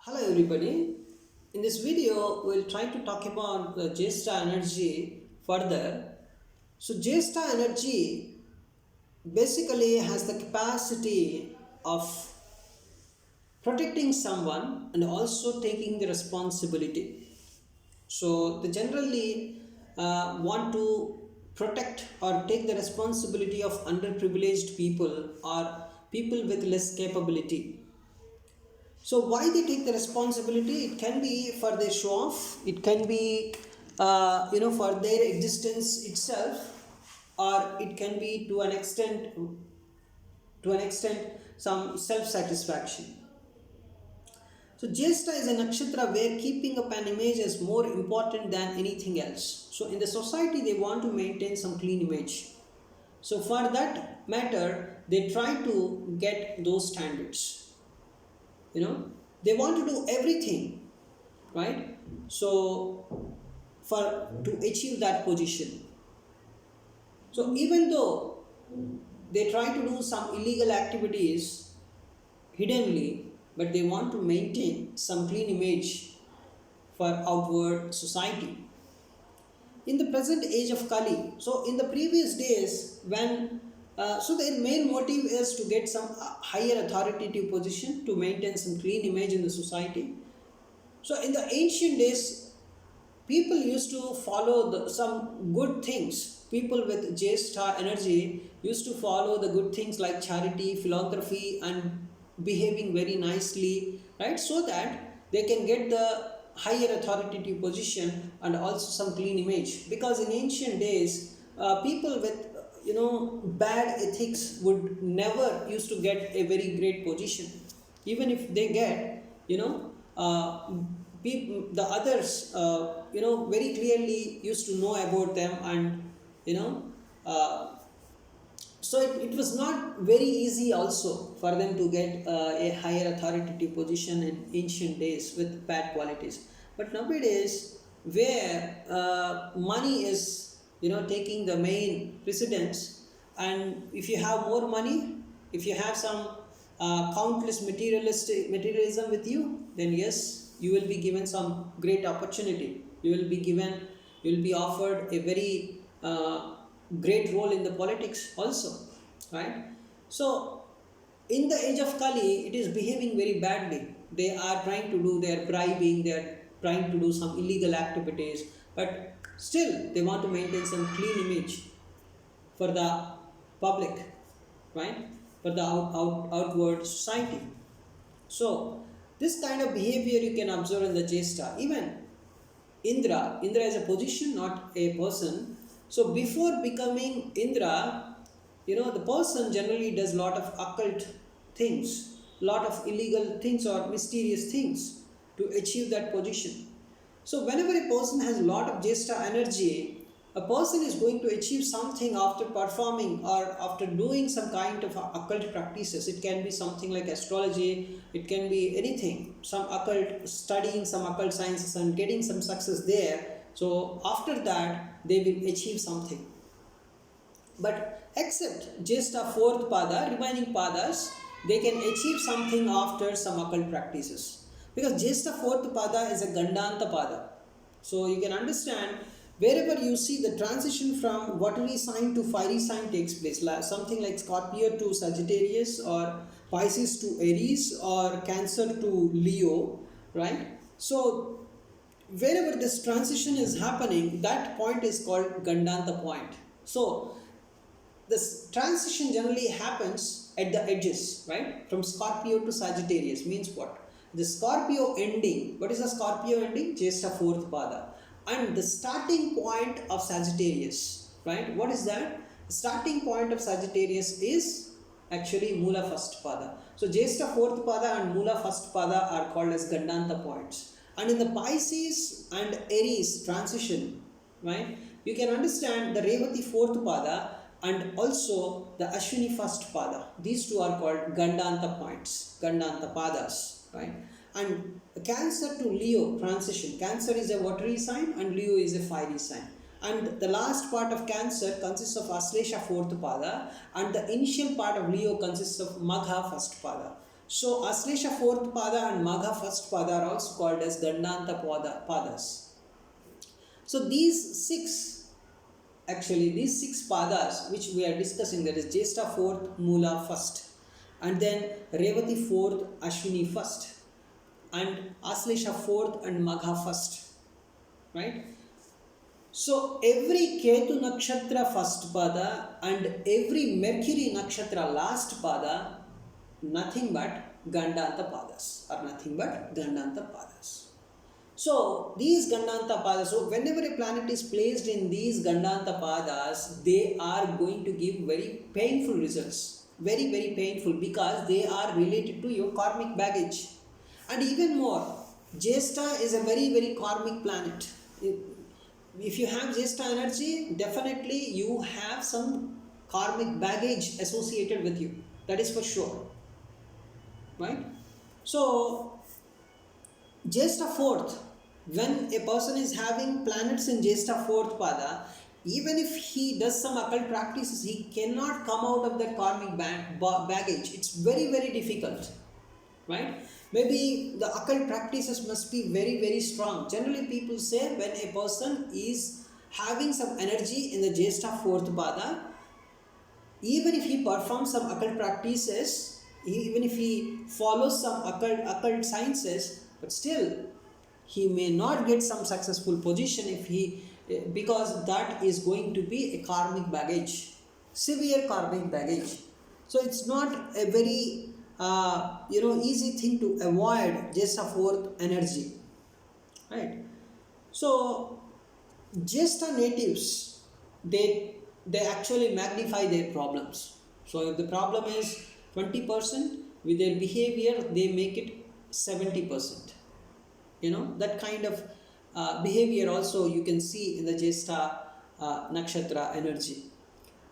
Hello everybody. In this video, we'll try to talk about the Jyeshta energy further. So Jyeshta energy basically has the capacity of protecting someone and also taking the responsibility. So they generally want to protect or take the responsibility of underprivileged people or people with less capability. So why they take the responsibility? It can be for their show off. It can be, for their existence itself, or it can be to an extent, some self-satisfaction. So Jyeshta is a nakshatra where keeping up an image is more important than anything else. So in the society, they want to maintain some clean image. So for that matter, they try to get those standards. They want to do everything, right? So for to achieve that position. So even though they try to do some illegal activities hiddenly, but they want to maintain some clean image for outward society. In the present age of Kali, so in the previous days when so their main motive is to get some higher authoritative position to maintain some clean image in the society. So in the ancient days, people used to follow some good things. People with Jyeshta energy used to follow the good things like charity, philanthropy, and behaving very nicely, right? So that they can get the higher authoritative position and also some clean image. Because in ancient days, people with bad ethics would never used to get a very great position. Even if they get, the others very clearly used to know about them, and you know uh, so it was not very easy also for them to get a higher authoritative position in ancient days with bad qualities. But nowadays, where money is taking the main precedence, and if you have more money, if you have some countless materialism with you, then yes, you will be given some great opportunity. You will be offered a very great role in the politics also, right? So in the age of Kali, it is behaving very badly. They are trying to do their bribing, they are trying to do some illegal activities, but still they want to maintain some clean image for the public, right? For the outward society. So this kind of behavior you can observe in the Jyeshta. Even Indra is a position, not a person. So before becoming Indra, the person generally does lot of occult things, lot of illegal things or mysterious things to achieve that position. So whenever a person has a lot of Jyeshta energy, a person is going to achieve something after performing or after doing some kind of occult practices. It can be something like astrology, it can be anything, some occult, studying some occult sciences and getting some success there. So after that, they will achieve something. But except Jyeshta fourth pada, remaining padas, they can achieve something after some occult practices. Because Jyeshta fourth pada is a Gandanta pada. So you can understand, wherever you see the transition from watery sign to fiery sign takes place, something like Scorpio to Sagittarius, or Pisces to Aries, or Cancer to Leo, right? So wherever this transition is happening, that point is called Gandanta point. So this transition generally happens at the edges, right? From Scorpio to Sagittarius means what? The Scorpio ending. What is the Scorpio ending? Jyeshta fourth pada. And the starting point of Sagittarius, right? What is that? The starting point of Sagittarius is actually Mula first pada. So Jyeshta fourth pada and Mula first pada are called as Gandanta points. And in the Pisces and Aries transition, right, you can understand the Revati fourth pada and also the Ashwini first pada. These two are called Gandanta points, Gandanta padas, right? And Cancer to Leo transition. Cancer is a watery sign and Leo is a fiery sign. And the last part of Cancer consists of Aslesha fourth pada, and the initial part of Leo consists of Magha first pada. So Aslesha fourth pada and Magha first pada are also called as Gandanta padas. So these six padas which we are discussing, that is Jyeshta fourth, Mula first, and then Revati fourth, Ashwini first, and Aslesha fourth and Magha first, right? So every Ketu Nakshatra first pada and every Mercury Nakshatra last pada, nothing but Gandanta padas, or nothing but Gandanta padas. So these Gandanta padas, so whenever a planet is placed in these Gandanta padas, they are going to give very painful results. Very, very painful, because they are related to your karmic baggage. And even more, Jyeshta is a very, very karmic planet. If you have Jyeshta energy, definitely you have some karmic baggage associated with you. That is for sure. Right? So Jyeshta fourth, when a person is having planets in Jyeshta fourth pada, even if he does some occult practices, he cannot come out of that karmic baggage. It's very, very difficult, right? Maybe the occult practices must be very, very strong. Generally, people say when a person is having some energy in the Jyeshta fourth pada, even if he performs some occult practices, even if he follows some occult sciences, but still he may not get some successful position if he, because that is going to be a karmic baggage, severe karmic baggage. So it's not a very easy thing to avoid Jyeshta fourth energy, right? So Jyeshta natives, they actually magnify their problems. So if the problem is 20%, with their behavior they make it 70%. That kind of behavior also you can see in the Jyeshta nakshatra energy.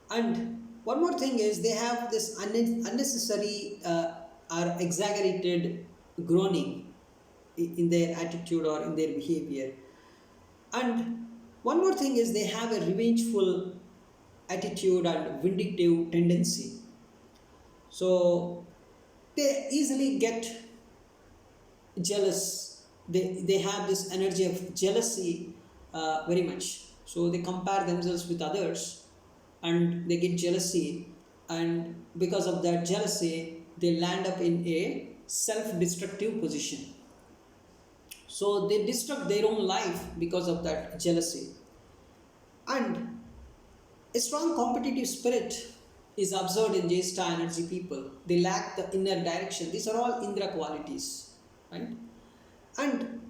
And one more thing is, they have this unnecessary or exaggerated groaning in their attitude or in their behavior. And one more thing is, they have a revengeful attitude and vindictive tendency. So they easily get jealous. They have this energy of jealousy very much. So they compare themselves with others and they get jealousy, and because of that jealousy they land up in a self-destructive position. So they destruct their own life because of that jealousy. And a strong competitive spirit is observed in Jyeshta energy people. They lack the inner direction. These are all Indra qualities, right? And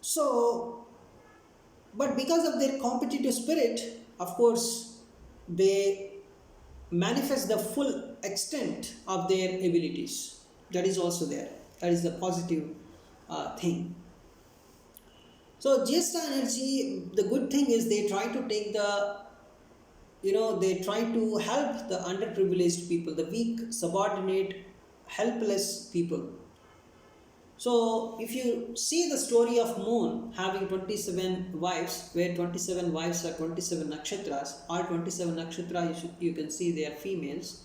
so, but because of their competitive spirit, of course, they manifest the full extent of their abilities. That is also there. That is the positive thing. So Jyeshta energy, the good thing is they try to take they try to help the underprivileged people, the weak, subordinate, helpless people. So if you see the story of Moon having 27 wives, where 27 wives are 27 nakshatras, all 27 nakshatras you can see they are females.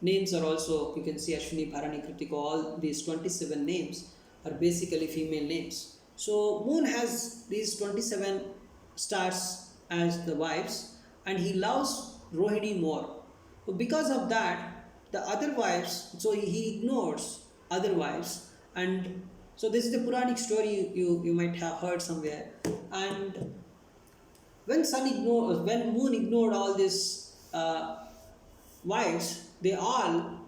Names are also, you can see Ashwini, Bharani, Kritika, all these 27 names are basically female names. So Moon has these 27 stars as the wives, and he loves Rohini more. So because of that, the other wives, so he ignores other wives. And so this is the Puranic story you might have heard somewhere. And when Moon ignored all these wives, they all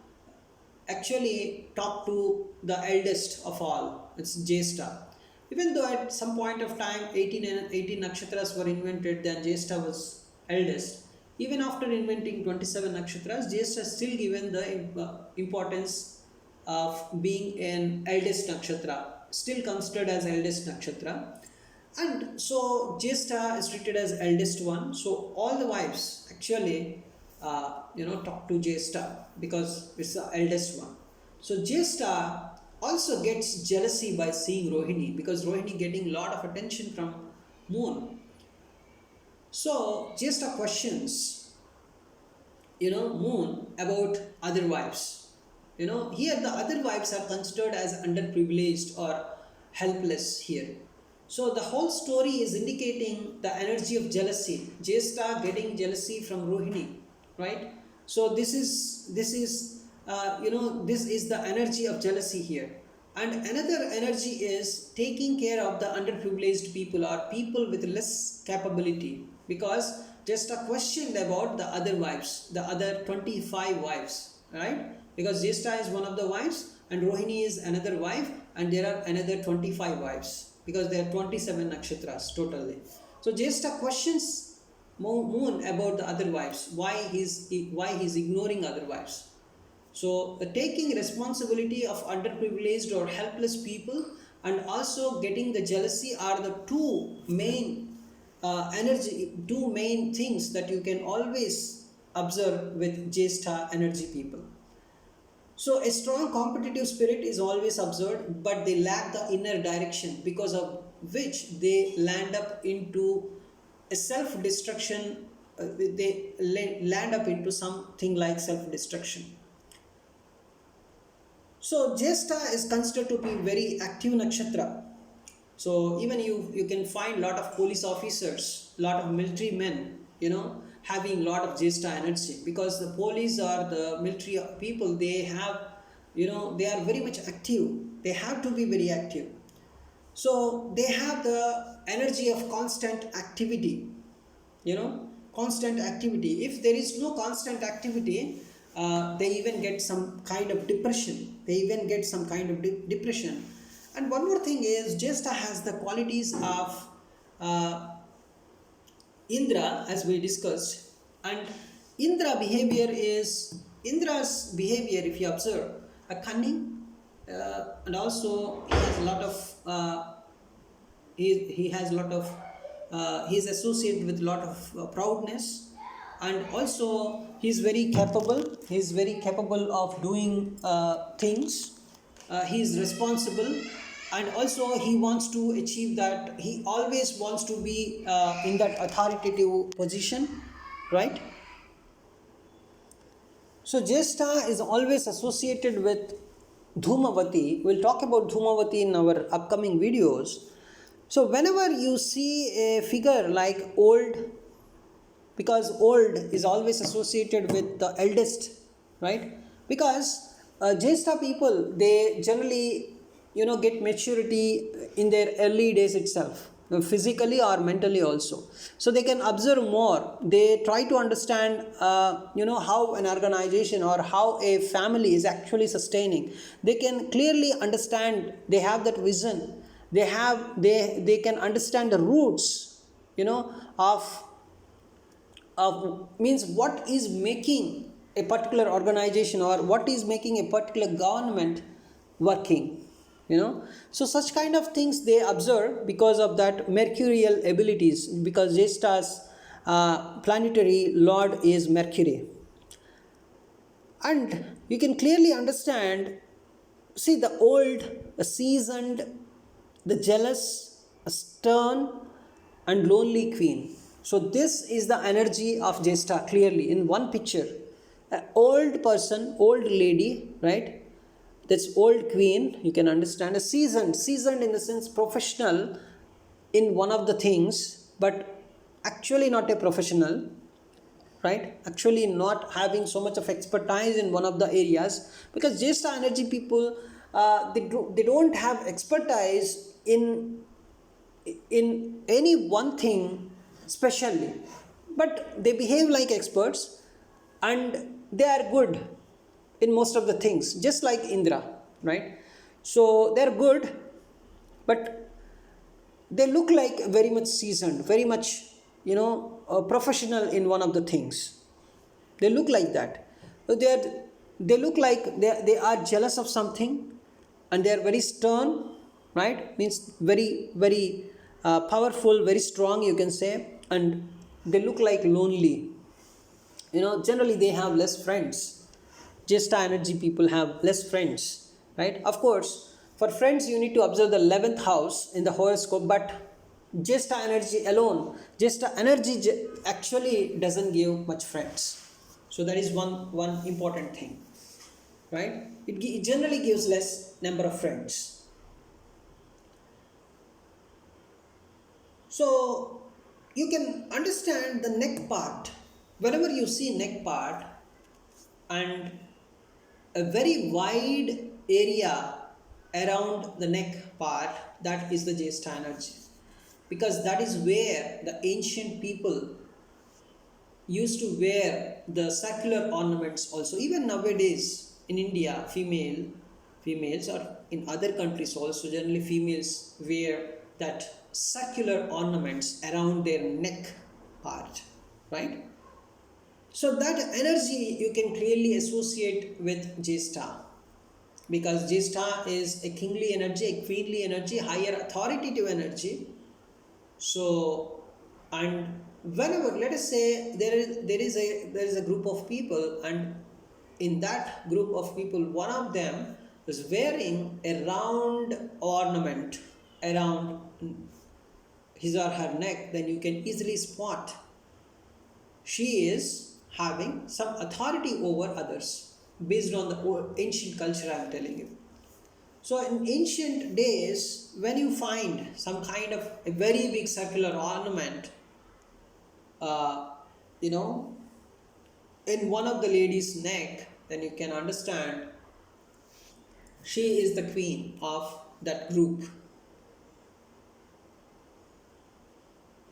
actually talked to the eldest of all. It's Jyeshta. Even though at some point of time 18 nakshatras were invented, then Jyeshta was eldest. Even after inventing 27 nakshatras, Jyeshta is still given the importance of being an eldest nakshatra, still considered as eldest nakshatra. And so Jyeshta is treated as eldest one. So all the wives actually talk to Jyeshta because it's the eldest one. So Jyeshta also gets jealousy by seeing Rohini, because Rohini getting a lot of attention from Moon. So Jyeshta questions Moon about other wives. Here the other vibes are considered as underprivileged or helpless here. So the whole story is indicating the energy of jealousy. Jyeshta getting jealousy from Rohini, right? So this is the energy of jealousy here. And another energy is taking care of the underprivileged people or people with less capability, because just a question about the other wives, the other 25 wives, right? Because Jyeshta is one of the wives and Rohini is another wife, and there are another 25 wives because there are 27 nakshatras totally. So Jyeshta questions Moon about the other wives, why he's ignoring other wives. So, taking responsibility of underprivileged or helpless people and also getting the jealousy are the two main things that you can always observe with Jyeshta energy people. So, a strong competitive spirit is always observed, but they lack the inner direction, because of which they land up into a self destruction. They land up into something like self destruction. So Jyeshta is considered to be very active nakshatra. So even you can find lot of police officers, lot of military men, having lot of Jyeshta energy, because the police or the military people, they have, they are very much active. They have to be very active. So they have the energy of constant activity, constant activity. If there is no constant activity, they even get some kind of depression. And one more thing is, Jyeshta has the qualities of uh, Indra, as we discussed. And Indra's behavior, if you observe, a cunning, and also he has a lot of he has a lot of he is associated with a lot of proudness, and also he is very capable of doing things. He is responsible, and also he wants to achieve that. He always wants to be in that authoritative position, right? So Jyeshta is always associated with Dhumavati. We'll talk about Dhumavati in our upcoming videos. So whenever you see a figure like old, because old is always associated with the eldest, right? Because Jyeshta people, they generally get maturity in their early days itself, physically or mentally also. So they can observe more. They try to understand how an organization or how a family is actually sustaining. They can clearly understand. They have that vision. They can understand the roots of means what is making a particular organization or what is making a particular government working. So such kind of things they observe because of that mercurial abilities, because Jyeshta's planetary lord is Mercury. And you can clearly understand, see, the old, the seasoned, the jealous, a stern and lonely queen. So this is the energy of Jyeshta clearly in one picture. An old person, old lady, right? That's old queen, you can understand. A seasoned in the sense professional in one of the things, but actually not a professional, right? Actually not having so much of expertise in one of the areas, because Jyeshta energy people, they don't have expertise in any one thing specially, but they behave like experts and they are good in most of the things, just like Indra, right? So they're good, but they look like very much seasoned, very much professional in one of the things. They look like that. So they look like they are jealous of something, and they are very stern, right? Means very very powerful, very strong, you can say. And they look like lonely. Generally they have less friends. Jyeshta energy people have less friends, right? Of course, for friends you need to observe the 11th house in the horoscope, but Jyeshta energy alone, Jyeshta energy actually doesn't give much friends. So that is one important thing. right? It generally gives less number of friends. So you can understand the neck part. Whenever you see neck part and a very wide area around the neck part, that is the Jyeshta energy. Because that is where the ancient people used to wear the circular ornaments also. Even nowadays in India, females or in other countries also, generally females wear that circular ornaments around their neck part, right? So that energy you can clearly associate with Jyeshta, because Jyeshta is a kingly energy, a queenly energy, higher authoritative energy. So, and whenever, let us say there is a group of people, and in that group of people, one of them is wearing a round ornament around his or her neck, then you can easily spot she is having some authority over others based on the ancient culture I am telling you. So in ancient days, when you find some kind of a very big circular ornament, uh, you know, in one of the lady's neck, then you can understand she is the queen of that group.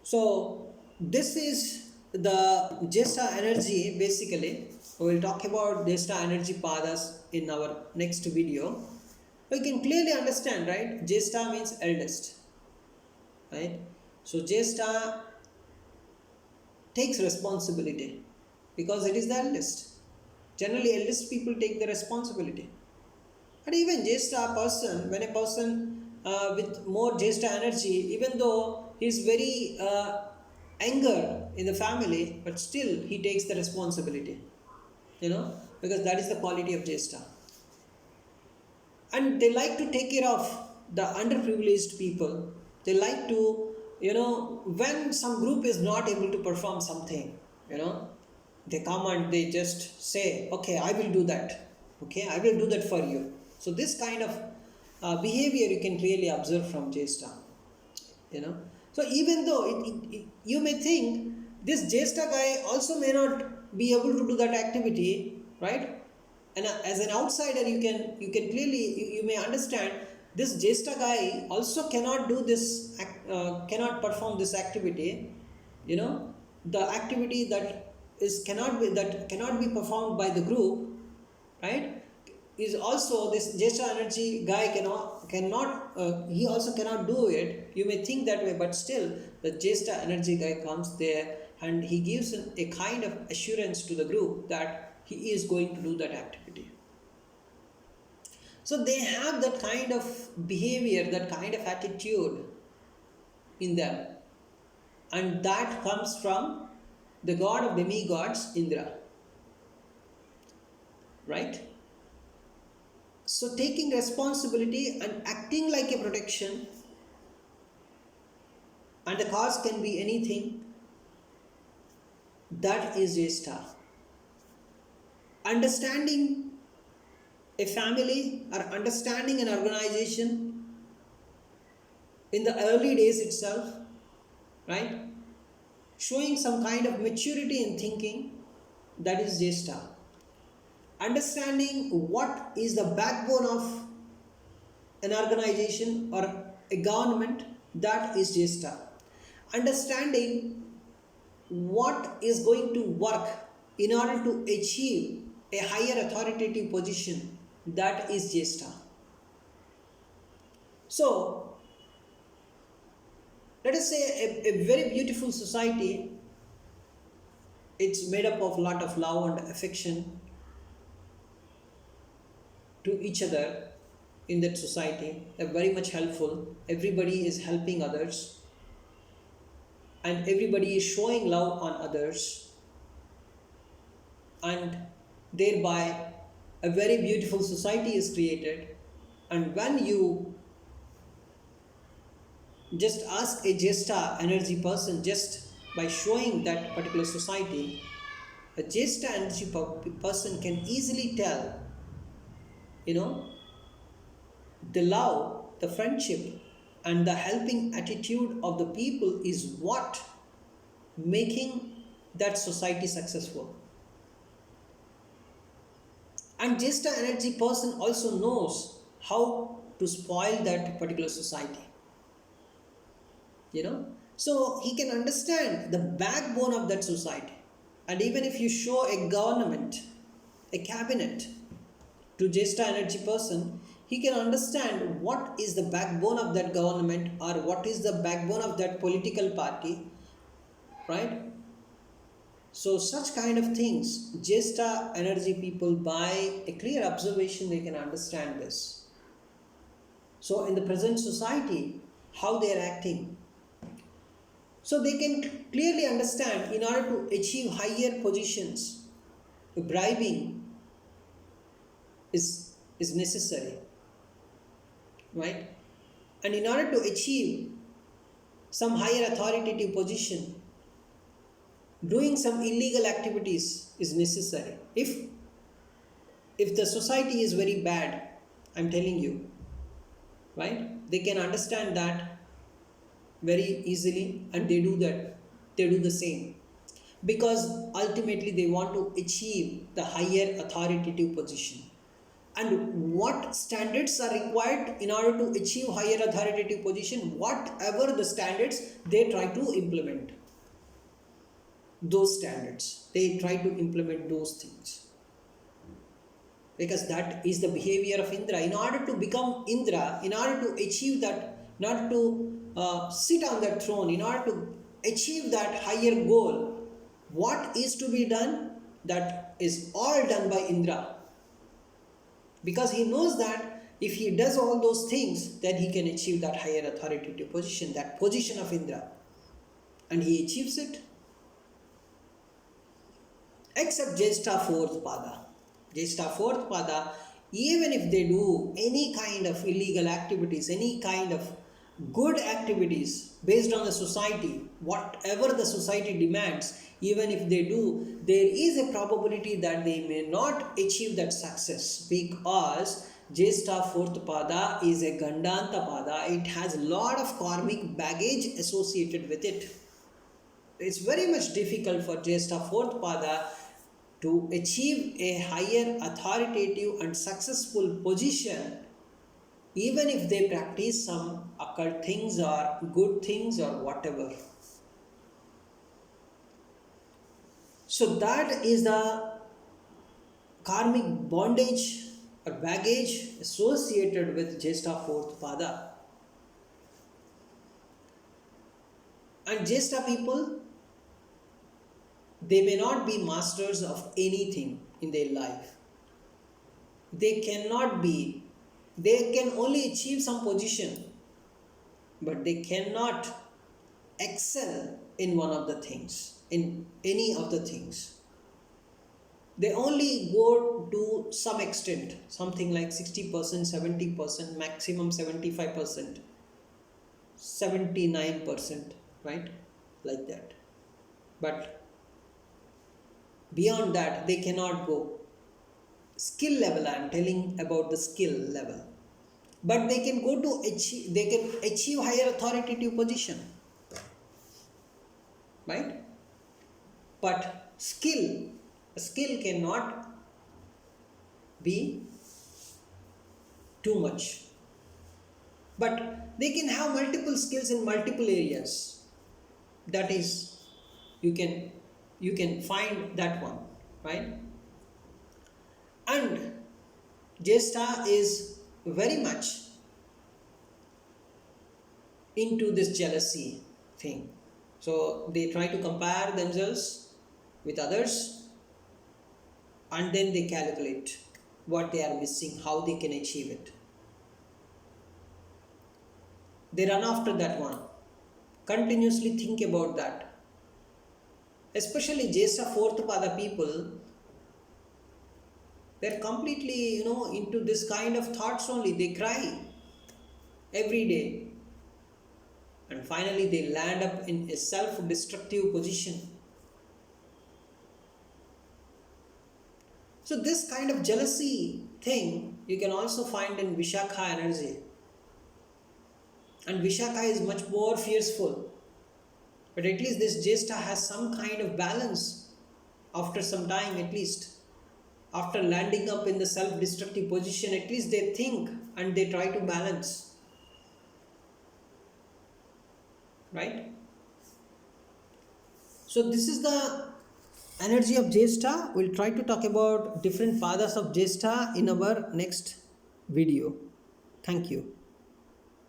So this is the Jyeshta energy basically. We will talk about Jyeshta energy padas in our next video. We can clearly understand, right? Jyeshta means eldest, right? So Jyeshta takes responsibility because it is the eldest. Generally, eldest people take the responsibility. And even Jyeshta person, when a person with more Jyeshta energy, even though he is very anger in the family, but still he takes the responsibility, because that is the quality of Jyeshta. And they like to take care of the underprivileged people. They like to, when some group is not able to perform something, they come and they just say, okay, I will do that. Okay, I will do that for you. So this kind of behavior you can really observe from Jyeshta. So even though you may think this Jyeshta guy also may not be able to do that activity, right? And as an outsider, you can clearly you may understand this Jyeshta guy also cannot do this, cannot perform this activity. The activity that cannot be performed by the group, right? Is also this Jyeshta energy guy cannot he also cannot do it. You may think that way, but still the Jyeshta energy guy comes there and he gives a kind of assurance to the group that he is going to do that activity. So they have that kind of behavior, that kind of attitude in them, and that comes from the god of demigods, Indra, right? So taking responsibility and acting like a protection, and the cause can be anything, that is Jyeshta. Understanding a family or understanding an organization in the early days itself, right? Showing some kind of maturity in thinking, that is Jyeshta. Understanding what is the backbone of an organization or a government, that is Jyeshta. Understanding what is going to work in order to achieve a higher authoritative position, that is Jyeshta. So let us say a very beautiful society, it's made up of a lot of love and affection to each other. In that society, they're very much helpful, everybody is helping others, and everybody is showing love on others, and thereby a very beautiful society is created. And when you just ask a Jyeshta energy person, just by showing that particular society, a Jyeshta energy person can easily tell you know, the love, the friendship, and the helping attitude of the people is what making that society successful. And just an energy person also knows how to spoil that particular society, you know. So he can understand the backbone of that society. And even if you show a government, a cabinet to Jyeshta energy person, he can understand what is the backbone of that government or what is the backbone of that political party, right? So such kind of things, Jyeshta energy people by a clear observation they can understand this. So in the present society, how they are acting. So they can clearly understand in order to achieve higher positions, bribing is necessary, right? And in order to achieve some higher authoritative position, doing some illegal activities is necessary. If the society is very bad, I'm telling you, right? They can understand that very easily and they do that. They do the same. Because ultimately they want to achieve the higher authoritative position. And what standards are required in order to achieve higher authoritative position? Whatever the standards, they try to implement those standards. They try to implement those things. Because that is the behavior of Indra. In order to become Indra, in order to achieve that, in order to sit on that throne, in order to achieve that higher goal, what is to be done? That is all done by Indra. Because he knows that if he does all those things, then he can achieve that higher authoritative position, that position of Indra. And he achieves it. Except Jyeshta fourth pada. Jyeshta fourth pada, even if they do any kind of illegal activities, any kind of good activities based on the society, whatever the society demands, even if they do, there is a probability that they may not achieve that success because Jyeshta fourth pada is a Gandanta pada. It has a lot of karmic baggage associated with it. It's very much difficult for Jyeshta fourth pada to achieve a higher authoritative and successful position, even if they practice some occult things or good things or whatever. So that is the karmic bondage or baggage associated with Jyeshta fourth pada. And Jyeshta people, they may not be masters of anything in their life. They cannot be, they can only achieve some position, but they cannot excel in one of the things, in any of the things. They only go to some extent, something like 60%, 70%, maximum 75%, 79%, right? Like that. But beyond that, they cannot go. Skill level, I am telling about the skill level. But they can go to achieve, they can achieve higher authoritative position. Right? But skill cannot be too much. But they can have multiple skills in multiple areas. That is, you can find that one, right? And Jyeshta is very much into this jealousy thing. So they try to compare themselves with others and then they calculate what they are missing, how they can achieve it. They run after that one. Continuously think about that. Especially Jyeshta fourth pada people, they're completely, into this kind of thoughts only. They cry every day. And finally they land up in a self-destructive position. So this kind of jealousy thing you can also find in Vishakha energy, and Vishakha is much more fearful. But at least this Jyeshta has some kind of balance after some time, at least. After landing up in the self destructive position, at least they think and they try to balance, right? So, this is the energy of Jyeshta. We'll try to talk about different pathas of Jyeshta in our next video. Thank you.